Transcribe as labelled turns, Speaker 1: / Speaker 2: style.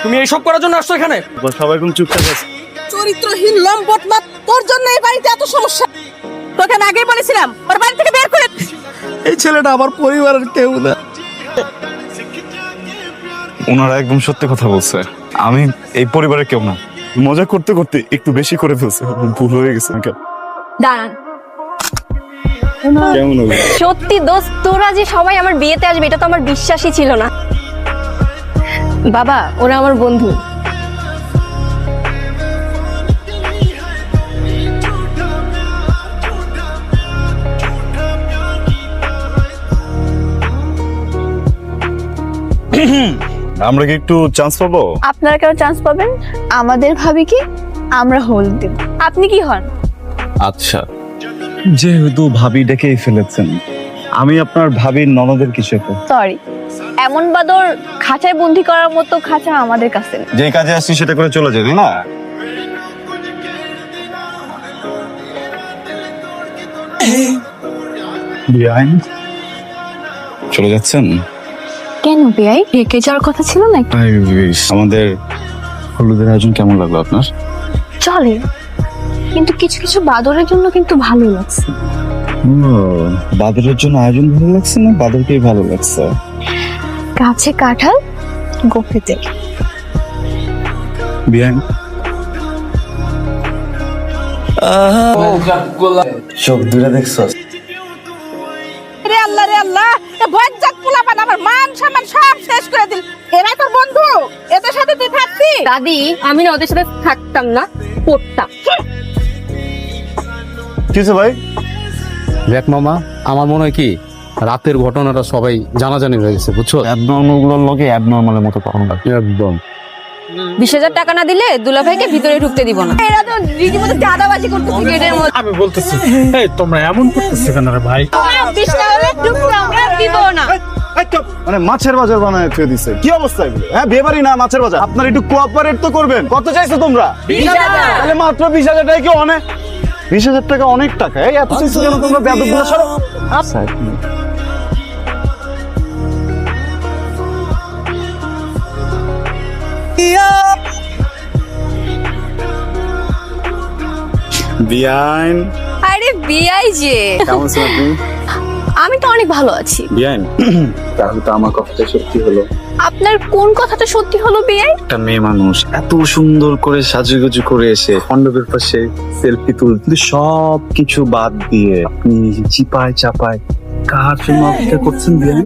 Speaker 1: তুমি এইসব করার জন্য আসছো এখানে?
Speaker 2: সবাই কোন চুপচাপ আছে।
Speaker 3: চরিত্রহীন লম্পট মা, তোর জন্য এই বাড়িতে এত সমস্যা। তোকে আমি আগেই বলেছিলাম ওর বাড়ি থেকে বের করে।
Speaker 2: এই ছেলেটা আমার পরিবারের কেউ না। ওনারা একদম সত্যি কথা বলছে, আমি এই পরিবারের কেউ না। মজা করতে করতে একটু বেশি করে ফেলছে, ভুল হয়ে গেছে।
Speaker 4: দাঁড়ান,
Speaker 2: কেমন হবে?
Speaker 4: সত্যি দোস্ত, তোরা যে সবাই আমার বিয়েতে আসবে এটা তো আমার বিশ্বাসই ছিল না। বাবা, ওরা আমার বন্ধু।
Speaker 2: আমরা কি একটু চান্স পাবো?
Speaker 4: আপনারা কেন চান্স পাবেন? আমাদের ভাবি কি আমরা হোল দেব। আপনি কি হন?
Speaker 2: আচ্ছা, যেহেতু ভাবি ডেকেই ফেলেছেন, আমি আপনার ভাবির ননদের কিছু একটা।
Speaker 4: সরি, এমন বাদর খাঁচায় বন্দি করার মতো খাঁচা আমাদের কাছে নেই।
Speaker 2: যে কাজে আসছি সেটা করে চলে যাবে না। বিআইন চলে যাচ্ছেন?
Speaker 4: কেন বেয়াই, রেখে যাওয়ার কথা ছিল না?
Speaker 2: আমাদের হলুদের আয়োজন কেমন লাগলো আপনার?
Speaker 4: চলে, কিন্তু কিছু কিছু বাদরের জন্য কিন্তু ভালো লাগছে।
Speaker 2: বাদরের জন্য আয়োজন ভালো লাগছে না বাদরকেই ভালো লাগছে?
Speaker 4: গাছে কাঁঠাল, গোফে তেল।
Speaker 2: বিআইন চোখ দূরে দেখছো?
Speaker 3: রে আল্লাহ রে আল্লাহ, এ বজ্জাত পোলাপান আমার মান সম্মান সব শেষ করে দিল। এরা তোর বন্ধু, এদের সাথে তুই থাকবি?
Speaker 4: দাদি, আমি না ওদের সাথে থাকতাম না, পড়তাম।
Speaker 2: কিসে ভাই?
Speaker 5: দেখ মামা, আমার মনে হয় কি রাতের ঘটনাটা সবাই জানাজানি হয়ে গেছে, বুঝছো?
Speaker 2: অ্যাবনর্মাল গুলোর লগে অ্যাবনর্মালের মতো কখন লাগে
Speaker 5: একদম।
Speaker 4: 20,000 টাকা না দিলে দুলাভাইকে ভিতরে ঢুকতে দিব না। এরা তো রীতিমতো চাঁদাবাজি করতেছে গেটের মধ্যে।
Speaker 1: আমি বলতেছি, এই তোমরা এমন করতেছো কেন রে ভাই?
Speaker 4: 20 টাকা করে ঢুকতে আমরা দিব না।
Speaker 2: মানে মাছের বাজার বানায় থুয়ে দিছে। কি অবস্থা এগুলো? হ্যাঁ, বিয়ে বাড়ি না মাছের বাজার। আপনারা একটু কোঅপারেট তো করবেন। কত চাইছো তোমরা?
Speaker 4: 20,000।
Speaker 2: তাহলে মাত্র 20,000 টাকা কি অনেক? 20,000 টাকা অনেক টাকা। এই এত চাইছো কেন তোমরা? বেয়াদবগুলো সরো। বিআইন
Speaker 4: আরে বিআই যে,
Speaker 2: কেমন আছেন আপনি?
Speaker 4: আমি তো অনেক ভালো আছি।
Speaker 2: বিআইন তাহলে তো আমার কথাটা সত্যি হলো।
Speaker 4: আপনার কোন কথাটা সত্যি হলো বিআই?
Speaker 2: একটা মেয়ে মানুষ এত সুন্দর করে সাজুগুজু করে এসে মণ্ডপের পাশে সেলফি তুলতে, সব কিছু বাদ দিয়ে আপনি চিপায় চাপায় কার জন্য অপেক্ষা করছেন বিআইন?